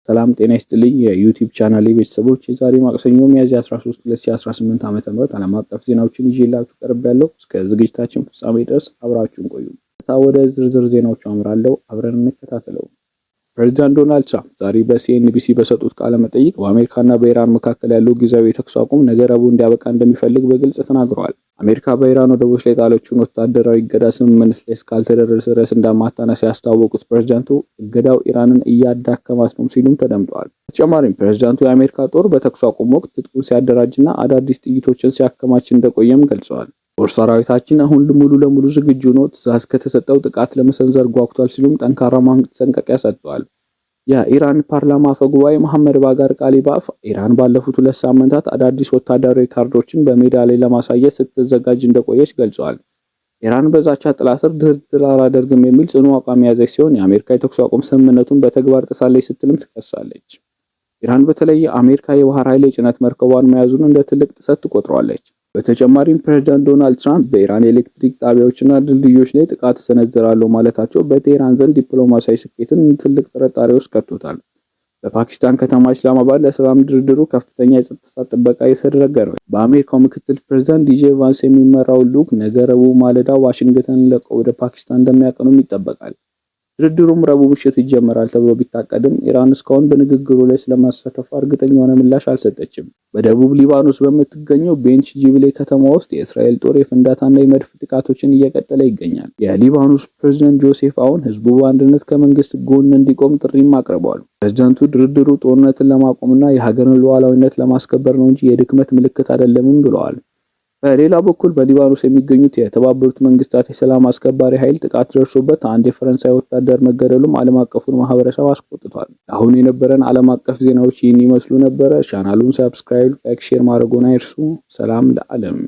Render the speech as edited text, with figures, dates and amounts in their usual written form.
ሰላም ጤና ይስጥልኝ የዩቲዩብ ቻናሌ ቤተሰቦች፣ የዛሬ ማክሰኞ ሚያዝያ 13 2018 ዓ.ም ዓለም አቀፍ ዜናዎችን ይዤላችሁ ቀርቤያለሁ። እስከ ዝግጅታችን ፍጻሜ ድረስ አብራችሁን ቆዩ። ወደ ዝርዝር ዜናዎቹ አምራለሁ። አብረን እንከታተለው። ፕሬዝዳንት ዶናልድ ትራምፕ ዛሬ በሲኤንቢሲ በሰጡት ቃለ መጠይቅ በአሜሪካና በኢራን መካከል ያለው ጊዜያዊ የተኩስ አቁም ነገ ረቡዕ እንዲያበቃ እንደሚፈልግ በግልጽ ተናግረዋል። አሜሪካ በኢራን ወደቦች ላይ ጣለችውን ወታደራዊ እገዳ ስምምነት ላይ እስካልተደረሰ ድረስ እንደማታነሳ ያስታወቁት ፕሬዝዳንቱ እገዳው ኢራንን እያዳከማት ነው ሲሉም ተደምጠዋል። በተጨማሪም ፕሬዝዳንቱ የአሜሪካ ጦር በተኩስ አቁም ወቅት ትጥቁን ሲያደራጅና አዳዲስ ጥይቶችን ሲያከማች እንደቆየም ገልጸዋል። ጦር ሰራዊታችን አሁን ሙሉ ለሙሉ ዝግጁ ነው፣ ትዕዛዝ ከተሰጠው ጥቃት ለመሰንዘር ጓጉቷል ሲሉም ጠንካራ ማስጠንቀቂያ ሰጥተዋል። የኢራን ፓርላማ አፈ ጉባኤ መሐመድ ባጋር ቃሊባፍ ኢራን ባለፉት 2 ሳምንታት አዳዲስ ወታደራዊ ካርዶችን በሜዳ ላይ ለማሳየት ስትዘጋጅ እንደቆየች ገልጸዋል። ኢራን በዛቻ ጥላ ስር ድርድር አላደርግም የሚል ጽኑ አቋም የያዘች ሲሆን የአሜሪካ የተኩስ አቁም ስምምነቱን በተግባር ጥሳለች ስትልም ትከሳለች። ኢራን በተለይ የአሜሪካ የባህር ኃይል የጭነት መርከቧን መያዙን እንደ ትልቅ ጥሰት ትቆጥረዋለች። በተጨማሪም ፕሬዝዳንት ዶናልድ ትራምፕ በኢራን የኤሌክትሪክ ጣቢያዎችና ድልድዮች ላይ ጥቃት ሰነዝራለሁ ማለታቸው በቴህራን ዘንድ ዲፕሎማሲያዊ ስኬትን ትልቅ ጥርጣሬ ውስጥ ከቶታል። በፓኪስታን ከተማ ኢስላማባድ ለሰላም ድርድሩ ከፍተኛ የጸጥታ ጥበቃ እየተደረገ ነው። በአሜሪካው ምክትል ፕሬዝዳንት ዲጄ ቫንስ የሚመራው ልዑክ ነገ ረቡዕ ማለዳ ዋሽንግተንን ለቀው ወደ ፓኪስታን እንደሚያቀኑም ይጠበቃል። ድርድሩም ረቡዕ ምሽት ይጀምራል ተብሎ ቢታቀድም ኢራን እስካሁን በንግግሩ ላይ ስለማሳተፏ እርግጠኛ የሆነ ምላሽ አልሰጠችም። በደቡብ ሊባኖስ በምትገኘው ቤንች ጂብሌ ከተማ ውስጥ የእስራኤል ጦር የፍንዳታና የመድፍ ጥቃቶችን እየቀጠለ ይገኛል። የሊባኖስ ፕሬዝዳንት ጆሴፍ አውን ህዝቡ በአንድነት ከመንግስት ጎን እንዲቆም ጥሪም አቅርበዋል። ፕሬዝዳንቱ ድርድሩ ጦርነትን ለማቆምና የሀገርን ሉዓላዊነት ለማስከበር ነው እንጂ የድክመት ምልክት አይደለም ብለዋል። በሌላ በኩል በሊባኖስ የሚገኙት የተባበሩት መንግስታት የሰላም አስከባሪ ኃይል ጥቃት ደርሶበት አንድ የፈረንሳይ ወታደር መገደሉም ዓለም አቀፉን ማህበረሰብ አስቆጥቷል። አሁን የነበረን ዓለም አቀፍ ዜናዎች ይህን ይመስሉ ነበር። ቻናሉን ሰብስክራይብ፣ ላይክ፣ ሼር ማድረግዎን አይርሱ። ሰላም ለዓለም።